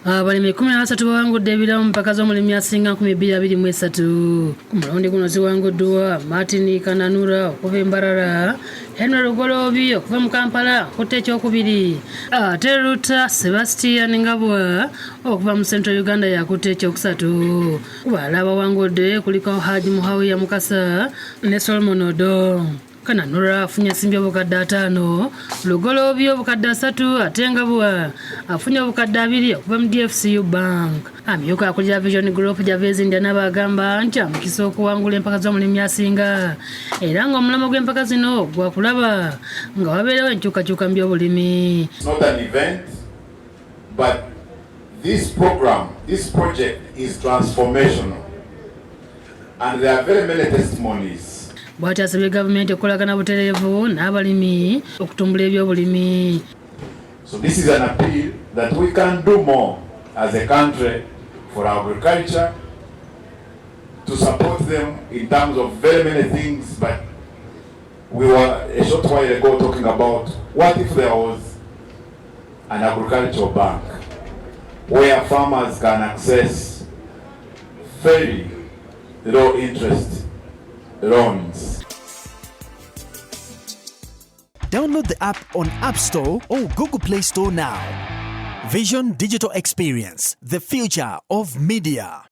Abalimi 13 bawangudde ebirabo mu mpaka z'omulimi asinga 2023. Ku mulundi guno ziwanguddwa Martin Kananura okuva e Mbarara, Henry Lugoloobi okuva mu Kampala akutte ekyokubiri, ate Ruta Sebastian Ngabwa okuva mu Central Uganda yakutte ekyokusatu. Ku balala abawangudde kuliko Haji Muhawiya Mukasa ne Solomon Odo. Kananura afunye ensimbi obukadde 5, Lugoloobi obukadde 3 ate Ngabwa afunye obukadde 2 okuva mu DFCU Bank. Amyuka akulira Vision Group Javezi Ndiana bagamba nti amukisa okuwangula empaka z'omulimi asinga era ng'omulamwa gw'empaka zino gwa kulaba nga wabeerewo enkyukakyuka mu by'obulimi. It's not an event, but this project is transformational and there are very many testimonies. Bw'ati asabye gavumenti okukolagana butereevu n'abalimi okutumbula ebyobulimi. So this is an appeal that we can do more as a country for agriculture, to support them in terms of very many things, but we were a short while ago talking about what if there was an agricultural bank where farmers can access very low interest loans. Download the app on App Store or Google Play Store now. Vision Digital Experience, the future of media.